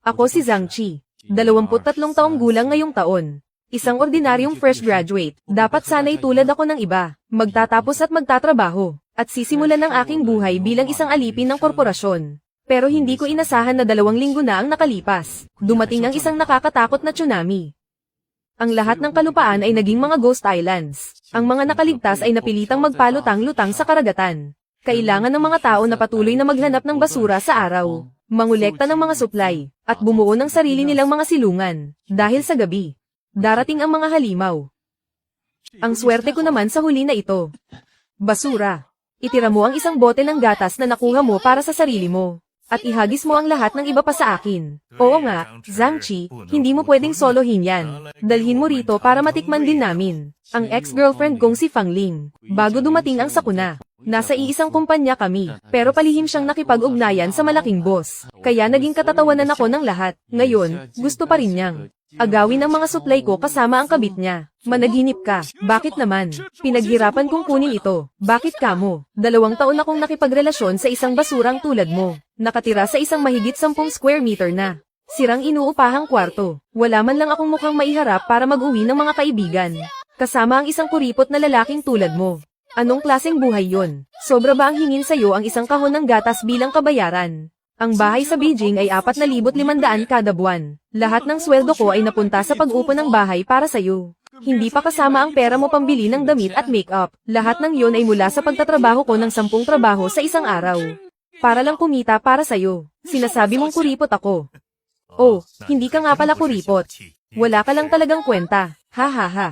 Ako si Zhang Qi. 23 taong gulang ngayong taon. Isang ordinaryong fresh graduate. Dapat sana'y tulad ako ng iba. Magtatapos at magtatrabaho. At sisimulan ng aking buhay bilang isang alipin ng korporasyon. Pero hindi ko inasahan na 2 linggo na ang nakalipas. Dumating ang isang nakakatakot na tsunami. Ang lahat ng kalupaan ay naging mga ghost islands. Ang mga nakaligtas ay napilitang magpalutang-lutang sa karagatan. Kailangan ng mga tao na patuloy na maghanap ng basura sa araw, mangolekta ng mga supply, at bumuo ng sarili nilang mga silungan. Dahil sa gabi, darating ang mga halimaw. Ang swerte ko naman sa huli na ito. Basura. Itira mo ang isang bote ng gatas na nakuha mo para sa sarili mo. At ihagis mo ang lahat ng iba pa sa akin. Oo nga, Zhang Qi, hindi mo pwedeng solohin yan. Dalhin mo rito para matikman din namin. Ang ex-girlfriend kong si Fang Ling. Bago dumating ang sakuna. Nasa iisang kumpanya kami, pero palihim siyang nakipag-ugnayan sa malaking boss. Kaya naging katatawanan ako ng lahat. Ngayon, gusto pa rin niyang agawin ang mga supply ko kasama ang kabit niya. Managinip ka. Bakit naman? Pinaghirapan kong kunin ito. Bakit kamo? 2 taon akong nakipagrelasyon sa isang basurang tulad mo. Nakatira sa isang mahigit 10 square meter na sirang inuupahang kwarto. Wala man lang akong mukhang maiharap para mag-uwi ng mga kaibigan. Kasama ang isang kuripot na lalaking tulad mo. Anong klaseng buhay yon? Sobra ba ang hingin sa'yo ang isang kahon ng gatas bilang kabayaran? Ang bahay sa Beijing ay 4,500 kada buwan. Lahat ng sweldo ko ay napunta sa pag-upo ng bahay para sa'yo. Hindi pa kasama ang pera mo pambili ng damit at make-up. Lahat ng yon ay mula sa pagtatrabaho ko ng 10 trabaho sa isang araw. Para lang kumita para sa'yo. Sinasabi mong kuripot ako. Oh, hindi ka nga pala kuripot. Wala ka lang talagang kwenta. Ha ha ha.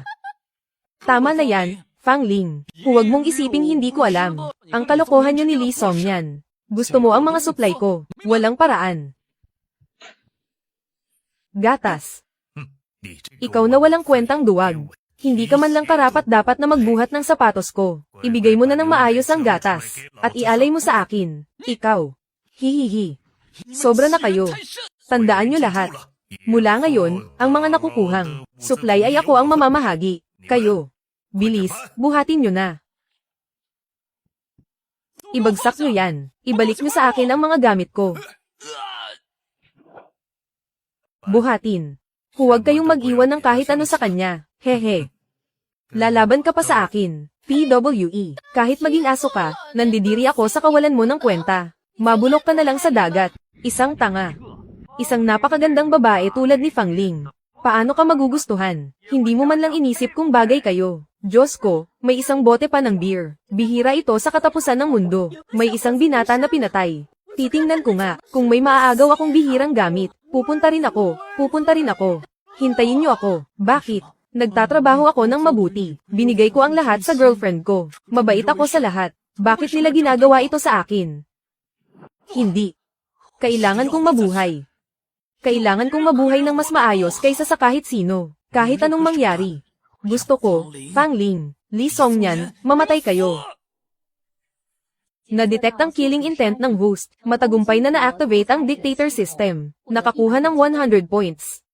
Tama na yan, Fang Ling. Huwag mong isiping hindi ko alam. Ang kalokohan niyo ni Lee Song yan. Gusto mo ang mga supply ko. Walang paraan. Gatas. Ikaw na walang kwentang duwag. Hindi ka man lang karapat dapat na magbuhat ng sapatos ko. Ibigay mo na ng maayos ang gatas. At ialay mo sa akin. Ikaw. Hihihi. Sobra na kayo. Tandaan nyo lahat. Mula ngayon, ang mga nakukuhang supply ay ako ang mamamahagi. Kayo. Bilis, buhatin nyo na. Ibagsak nyo yan. Ibalik nyo sa akin ang mga gamit ko. Buhatin. Huwag kayong mag-iwan ng kahit ano sa kanya. Hehe. Lalaban ka pa sa akin. PWE. Kahit maging aso ka, nandidiri ako sa kawalan mo ng kwenta. Mabulok ka na lang sa dagat. Isang tanga. Isang napakagandang babae tulad ni Fang Ling. Paano ka magugustuhan? Hindi mo man lang inisip kung bagay kayo. Diyos ko, may isang bote pa ng beer. Bihira ito sa katapusan ng mundo. May isang binata na pinatay. Titingnan ko nga, kung may maaagaw akong bihirang gamit. Pupunta rin ako. Hintayin niyo ako. Bakit? Nagtatrabaho ako ng mabuti. Binigay ko ang lahat sa girlfriend ko. Mabait ako sa lahat. Bakit nila ginagawa ito sa akin? Hindi. Kailangan kong mabuhay. Kailangan kong mabuhay ng mas maayos kaysa sa kahit sino. Kahit anong mangyari. Gusto ko, Fang Ling, Lee Song Nian, mamatay kayo. Na-detect ang killing intent ng host. Matagumpay na na-activate ang dictator system. Nakakuha ng 100 points.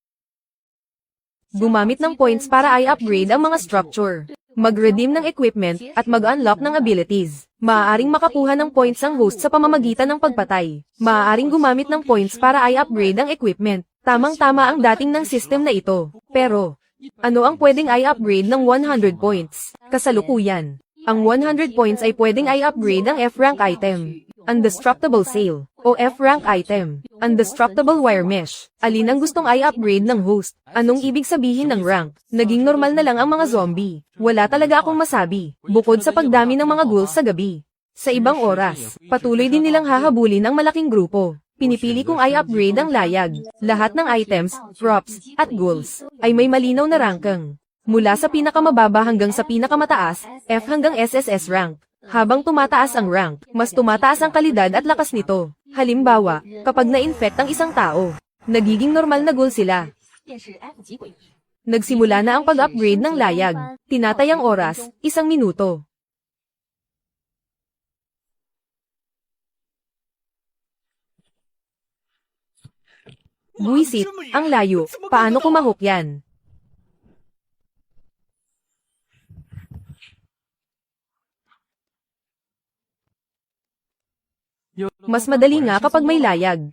Gumamit ng points para i-upgrade ang mga structure. Mag-redeem ng equipment at mag-unlock ng abilities. Maaaring makakuha ng points ang host sa pamamagitan ng pagpatay. Maaaring gumamit ng points para i-upgrade ang equipment. Tamang-tama ang dating ng system na ito. Pero, ano ang pwedeng i-upgrade ng 100 points? Kasalukuyan. Ang 100 points ay pwedeng i-upgrade ang F-rank item. Undestructible Sail, o F-rank item. Undestructible Wire Mesh. Alin ang gustong i-upgrade ng host? Anong ibig sabihin ng rank? Naging normal na lang ang mga zombie. Wala talaga akong masabi, bukod sa pagdami ng mga ghouls sa gabi. Sa ibang oras, patuloy din nilang hahabulin ang malaking grupo. Pinipili kong i-upgrade ang layag. Lahat ng items, props, at ghouls ay may malinaw na ranking. Mula sa pinakamababa hanggang sa pinakamataas, F hanggang SSS rank. Habang tumataas ang rank, mas tumataas ang kalidad at lakas nito. Halimbawa, kapag na-infect ang isang tao, nagiging normal na ghoul sila. Nagsimula na ang pag-upgrade ng layag. Tinatay ang oras, 1 minuto. Buisit, ang layo. Paano ko ma-hook yan? Mas madali nga kapag may layag.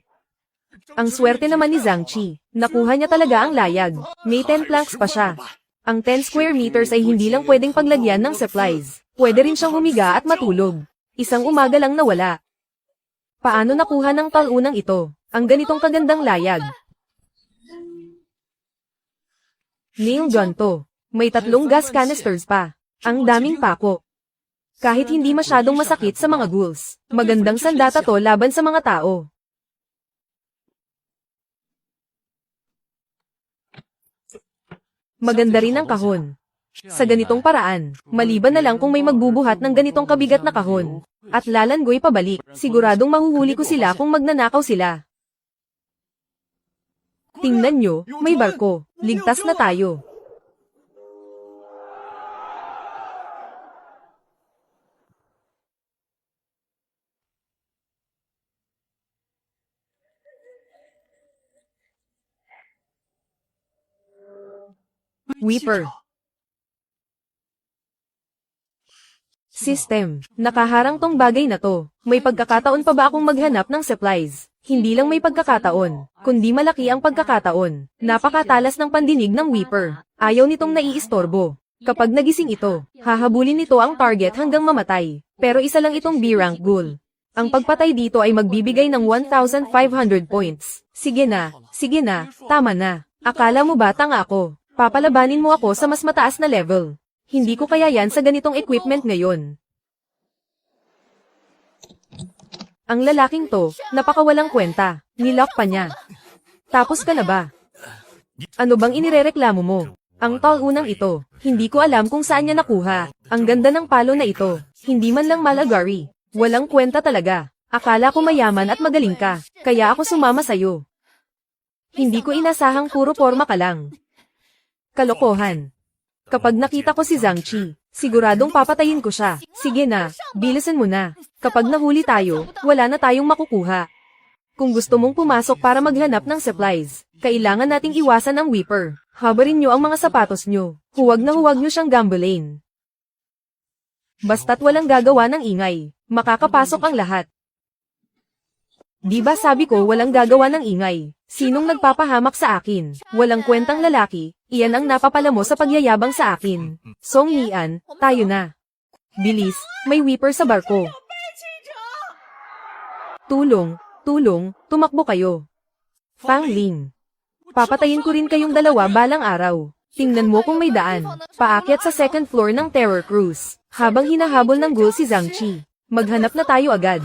Ang swerte naman ni Zhang Qi. Nakuha niya talaga ang layag. May 10 planks pa siya. Ang 10 square meters ay hindi lang pwedeng paglagyan ng supplies. Pwede rin siyang humiga at matulog. Isang umaga lang nawala. Paano nakuha ng talunang ito ang ganitong kagandang layag? Nail gun to. May 3 gas canisters pa. Ang daming pako. Kahit hindi masyadong masakit sa mga ghouls, magandang sandata to laban sa mga tao. Maganda rin ang kahon. Sa ganitong paraan, maliban na lang kung may magbubuhat ng ganitong kabigat na kahon, at lalanggoy pabalik, siguradong mahuhuli ko sila kung magnanakaw sila. Tingnan nyo, may barko. Ligtas na tayo. Weeper. System. Nakaharang tong bagay na to. May pagkakataon pa ba akong maghanap ng supplies? Hindi lang may pagkakataon, kundi malaki ang pagkakataon. Napakatalas ng pandinig ng Weeper. Ayaw nitong naiistorbo. Kapag nagising ito, hahabulin nito ang target hanggang mamatay. Pero isa lang itong B-rank ghoul. Ang pagpatay dito ay magbibigay ng 1,500 points. Sige na, tama na. Akala mo ba tanga ako? Papalabanin mo ako sa mas mataas na level. Hindi ko kaya yan sa ganitong equipment ngayon. Ang lalaking to, napakawalang kwenta. Nilock pa niya. Tapos ka na ba? Ano bang inirereklamo mo? Ang talunang ito, hindi ko alam kung saan niya nakuha. Ang ganda ng palo na ito, hindi man lang malagari. Walang kwenta talaga. Akala ko mayaman at magaling ka, kaya ako sumama sa'yo. Hindi ko inasahang puro porma ka lang. Kalokohan. Kapag nakita ko si Zhang Qi, siguradong papatayin ko siya. Sige na, bilisan mo na. Kapag nahuli tayo, wala na tayong makukuha. Kung gusto mong pumasok para maghanap ng supplies, kailangan nating iwasan ang Weeper. Habarin nyo ang mga sapatos nyo. Huwag nyo siyang gambalain. Basta't walang gagawa ng ingay, makakapasok ang lahat. Di ba sabi ko walang gagawa ng ingay? Sinong nagpapahamak sa akin? Walang kwentang lalaki, iyan ang napapala mo sa pagyayabang sa akin. Song Nian, tayo na. Bilis, may Weeper sa barko. Tulong, tumakbo kayo. Fang Ling. Papatayin ko rin kayong dalawa balang araw. Tingnan mo kung may daan. Paakyat sa second floor ng Terror Cruise. Habang hinahabol ng ghoul si Zhang Qi. Maghanap na tayo agad.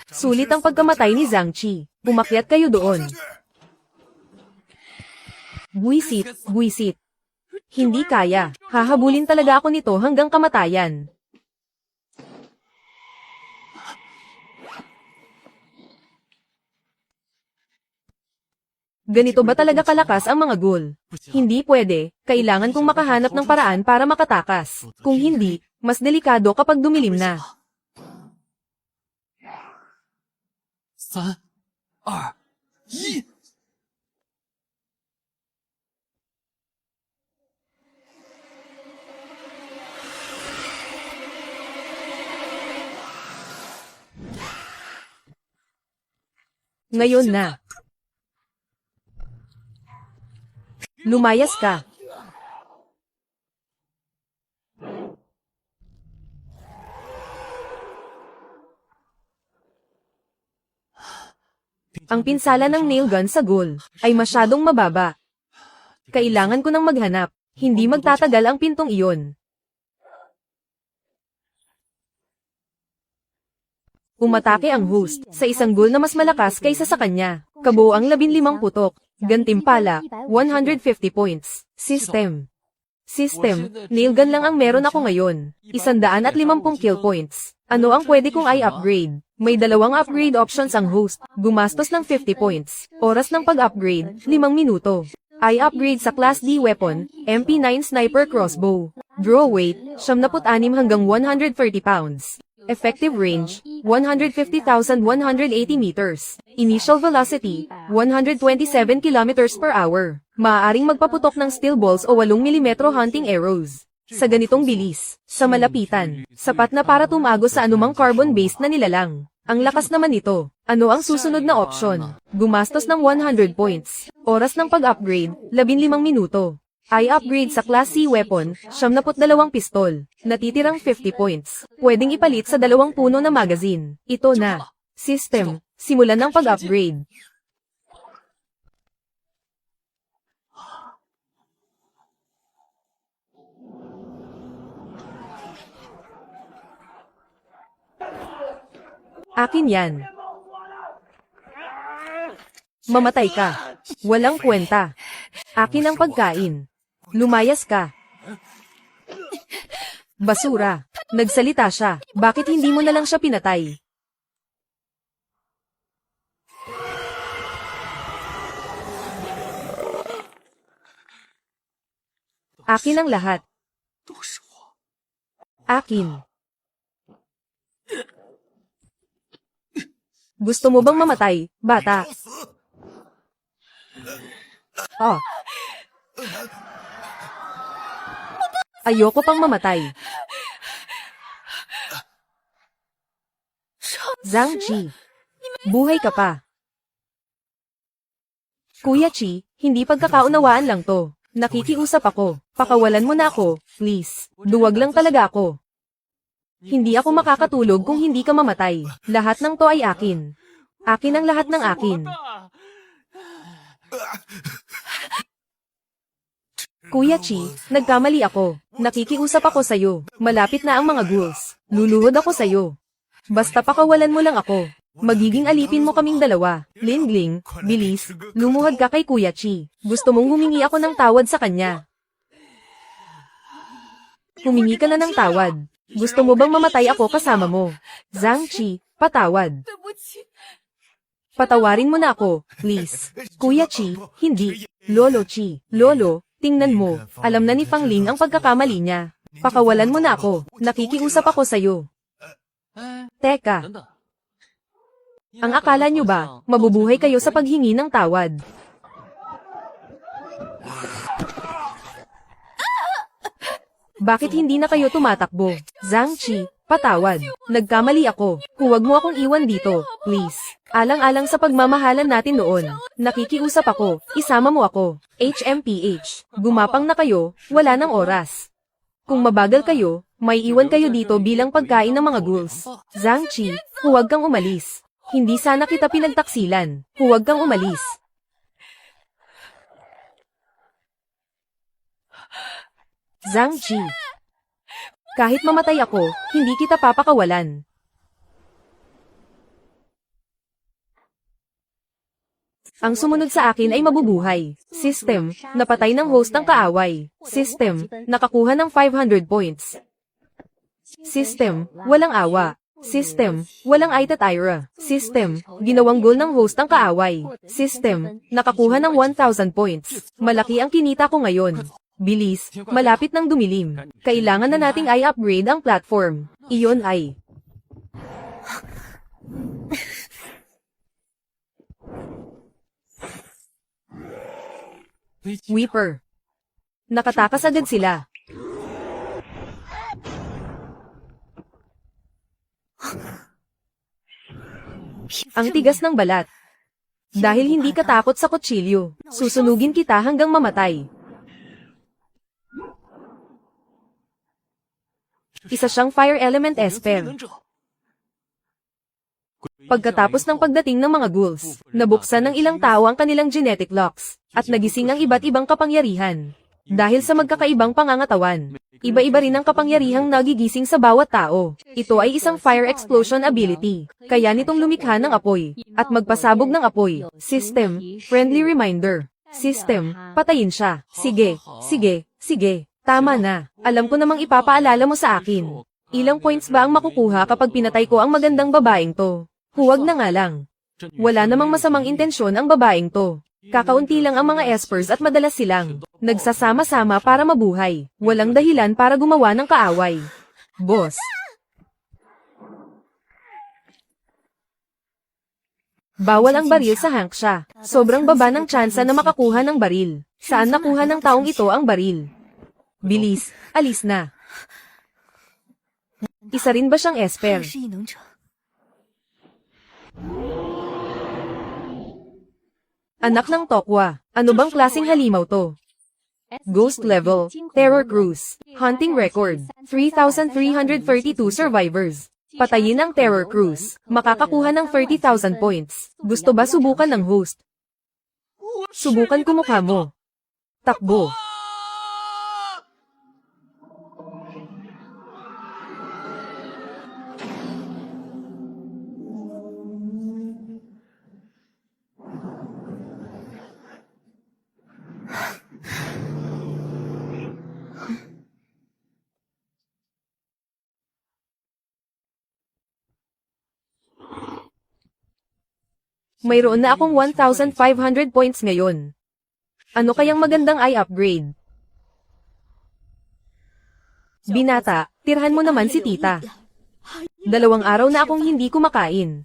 Sulit ang pagkamatay ni Zhang Qi. Umakyat kayo doon. Buwisit. Hindi kaya. Hahabulin talaga ako nito hanggang kamatayan. Ganito ba talaga kalakas ang mga ghoul? Hindi pwede, kailangan kong makahanap ng paraan para makatakas. Kung hindi, mas delikado kapag dumilim na. 3、2、1。 Ngayon na. Lumayas ka. Ang pinsala ng nail gun sa ghoul ay masyadong mababa. Kailangan ko nang maghanap. Hindi magtatagal ang pintong iyon. Umatake ang host sa isang ghoul na mas malakas kaysa sa kanya. Kabuoang 15 putok. Gantimpala, 150 points. System, nail gun lang ang meron ako ngayon. 150 kill points. Ano ang pwede kong i-upgrade? May 2 upgrade options ang host. Gumastos ng 50 points. Oras ng pag-upgrade, 5 minuto. I-upgrade sa Class D weapon, MP9 Sniper Crossbow. Draw weight, 76 hanggang 130 pounds. Effective range, 150,180 meters. Initial velocity, 127 kilometers per hour. Maaaring magpaputok ng steel balls o 8 mm hunting arrows. Sa ganitong bilis, sa malapitan, sapat na para tumago sa anumang carbon-based na nilalang. Ang lakas naman nito. Ano ang susunod na option? Gumastos ng 100 points. Oras ng pag-upgrade, 15 minuto. I-upgrade sa Class C weapon, 72 pistol. Natitirang 50 points. Pwedeng ipalit sa 2 puno na magazine. Ito na. System. Simulan ng pag-upgrade. Akin yan. Mamatay ka. Walang kwenta. Akin ang pagkain. Lumayas ka. Basura. Nagsalita siya. Bakit hindi mo na lang siya pinatay? Akin ang lahat. Akin. Gusto mo bang mamatay, bata? Oh. Ayoko pang mamatay. Zhang Qi. Buhay ka pa. Kuya Qi, hindi pagkakaunawaan lang to. Nakikiusap ako. Pakawalan mo na ako, please. Duwag lang talaga ako. Hindi ako makakatulog kung hindi ka mamatay. Lahat ng to ay akin. Akin ang lahat ng akin. Kuya Qi, nagkamali ako. Nakikiusap ako sa'yo. Malapit na ang mga ghouls. Luluhod ako sa'yo. Basta pakawalan mo lang ako. Magiging alipin mo kaming dalawa. Lingling, bilis, lumuhod ka kay Kuya Qi. Gusto mong humingi ako ng tawad sa kanya. Humingi ka na ng tawad. Gusto mo bang mamatay ako kasama mo? Zhang Qi, patawad. Patawarin mo na ako, please. Kuya Qi, hindi. Lolo Qi, Lolo, tingnan mo. Alam na ni Fang Ling ang pagkakamali niya. Pakawalan mo na ako. Nakikiusap ako sa'yo. Teka. Ang akala niyo ba, mabubuhay kayo sa paghingi ng tawad? Bakit hindi na kayo tumatakbo? Zhang Qi, patawad. Nagkamali ako. Huwag mo akong iwan dito, please. Alang-alang sa pagmamahalan natin noon. Nakikiusap ako, isama mo ako. HMPH. Gumapang na kayo, wala nang oras. Kung mabagal kayo, may iwan kayo dito bilang pagkain ng mga ghouls. Zhang Qi, huwag kang umalis. Hindi sana kita pinagtaksilan. Huwag kang umalis. Zhang Qi. Kahit mamatay ako, hindi kita papakawalan. Ang sumunod sa akin ay mabubuhay. System, napatay ng host ang kaaway. System, nakakuha ng 500 points. System, walang awa. System, walang Ira. System, ginawang goal ng host ang kaaway. System, nakakuha ng 1,000 points. Malaki ang kinita ko ngayon. Bilis, malapit ng dumilim. Kailangan na nating i-upgrade ang platform. Iyon ay. Weeper. Nakatakas agad sila. Ang tigas ng balat. Dahil hindi ka takot sa kutsilyo, susunugin kita hanggang mamatay. Isa siyang fire element esper. Pagkatapos ng pagdating ng mga ghouls, nabuksan ng ilang tao ang kanilang genetic locks, at nagising ang iba't ibang kapangyarihan. Dahil sa magkakaibang pangangatawan, iba-iba rin ang kapangyarihang nagigising sa bawat tao. Ito ay isang fire explosion ability, kaya nitong lumikha ng apoy, at magpasabog ng apoy. System, friendly reminder. System, patayin siya. Sige, sige, sige. Tama na. Alam ko namang ipapaalala mo sa akin. Ilang points ba ang makukuha kapag pinatay ko ang magandang babaeng to? Huwag na nga lang. Wala namang masamang intensyon ang babaeng to. Kakaunti lang ang mga espers at madalas silang nagsasama-sama para mabuhay. Walang dahilan para gumawa ng kaaway. Boss. Bawal ang baril sa Hank siya. Sobrang baba ng tsansa na makakuha ng baril. Saan nakuha ng taong ito ang baril? Bilis, alis na. Isa rin ba siyang esper? Anak ng Tokwa, ano bang klaseng halimaw to? Ghost level, Terror Cruise, Hunting Record, 3,332 survivors. Patayin ang Terror Cruise, makakakuha ng 30,000 points. Gusto ba subukan ng host? Subukan ko mukha mo. Takbo. Mayroon na akong 1,500 points ngayon. Ano kayang magandang eye upgrade? Binata, tirhan mo naman si tita. 2 araw na akong hindi kumakain.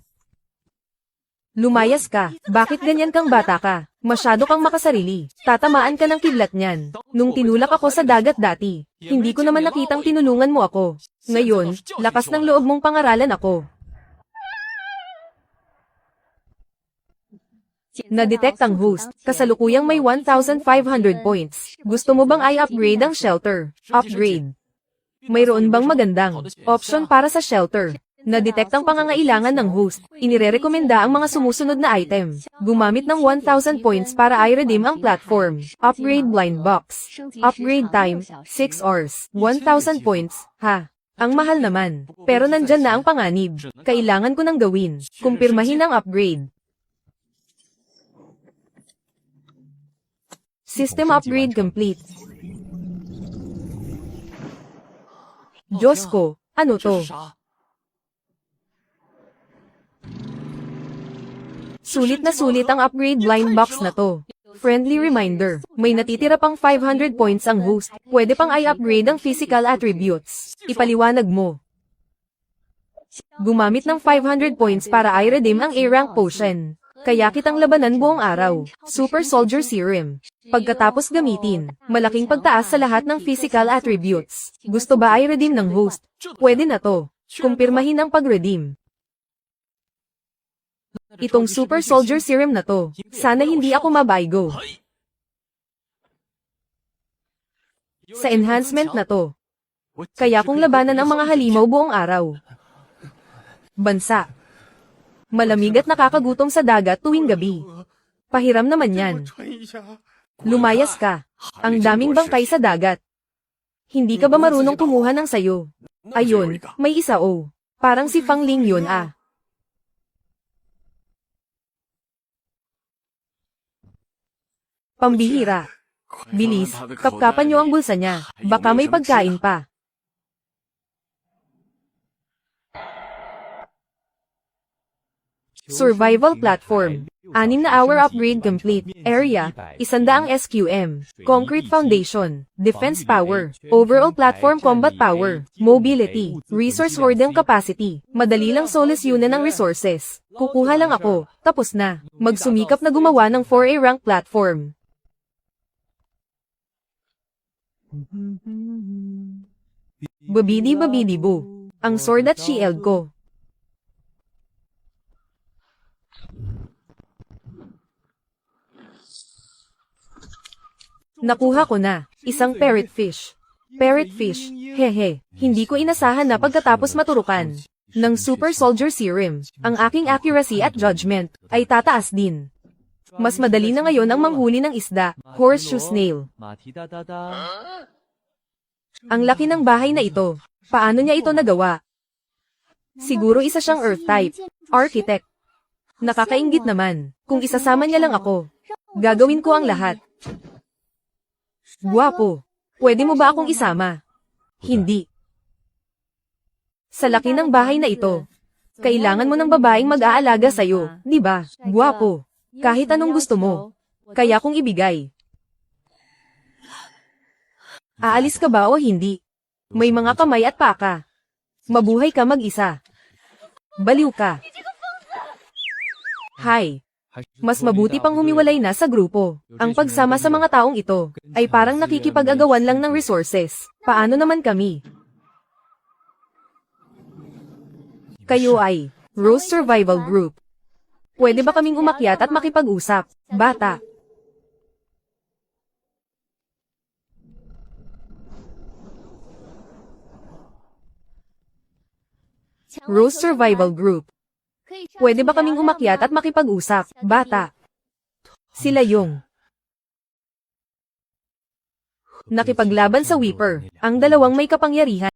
Lumayas ka, bakit ganyan kang bata ka? Masyado kang makasarili. Tatamaan ka ng kidlat niyan. Nung tinulak ako sa dagat dati, hindi ko naman nakitang tinulungan mo ako. Ngayon, lakas ng loob mong pangaralan ako. Na-detect ang host, kasalukuyang may 1,500 points. Gusto mo bang i-upgrade ang shelter? Upgrade. Mayroon bang magandang option para sa shelter? Na-detect ang pangangailangan ng host. Inirerekomenda ang mga sumusunod na item. Gumamit ng 1,000 points para i-redeem ang platform. Upgrade blind box. Upgrade time, 6 hours. 1,000 points. Ha? Ang mahal naman. Pero nandyan na ang panganib. Kailangan ko nang gawin. Kumpirmahin ang upgrade. System upgrade complete. Diyos ko, ano to? Sulit na sulit ang upgrade blind box na to. Friendly reminder, may natitira pang 500 points ang host. Pwede pang i-upgrade ang physical attributes. Ipaliwanag mo. Gumamit ng 500 points para i-redeem ang A-rank potion. Kaya kitang labanan buong araw. Super Soldier Serum. Pagkatapos gamitin, malaking pagtaas sa lahat ng physical attributes. Gusto ba i-redeem ng host? Pwede na to. Kumpirmahin ang pag-redeem. Itong Super Soldier Serum na to, sana hindi ako mabaygo. Sa enhancement na to. Kaya kung labanan ang mga halimaw buong araw. Bansa. Malamig at nakakagutom sa dagat tuwing gabi. Pahiram naman yan. Lumayas ka. Ang daming bangkay sa dagat. Hindi ka ba marunong kumuha ng sayo? Ayun, may isa o. Parang si Fang Ling yun ah. Pambihira. Bilis, kapkapan niyo ang bulsa niya. Baka may pagkain pa. Survival platform. 6 na hour upgrade complete. Area, 100 SQM. Concrete foundation. Defense power. Overall platform combat power. Mobility. Resource hoarding capacity. Madali lang solusyunan ng resources. Kukuha lang ako. Tapos na. Magsumikap na gumawa ng 4A rank platform. Babidi bo. Ang sword at shield ko. Nakuha ko na, isang parrotfish. Parrotfish, hehe, hindi ko inasahan na pagkatapos maturukan ng Super Soldier Serum, ang aking accuracy at judgment ay tataas din. Mas madali na ngayon ang manghuli ng isda, horseshoe snail. Ang laki ng bahay na ito, paano niya ito nagawa? Siguro isa siyang earth type, architect. Nakakainggit naman, kung isasama niya lang ako, gagawin ko ang lahat. Guwapo, pwede mo ba akong isama? Hindi. Sa laki ng bahay na ito, kailangan mo ng babaeng mag-aalaga sa'yo, di ba? Guwapo, kahit anong gusto mo, kaya kong ibigay. Aalis ka ba o hindi? May mga kamay at paka. Mabuhay ka mag-isa. Baliw ka. Hi. Mas mabuti pang humiwalay na sa grupo. Ang pagsama sa mga taong ito ay parang nakikipag-agawan lang ng resources. Paano naman kami? Kayo ay Rose Survival Group. Pwede ba kaming umakyat at makipag-usap? Bata. Rose Survival Group. Pwede ba kaming umakyat at makipag-usap? Bata. Sila yung nakipaglaban sa Weeper. Ang dalawang may kapangyarihan.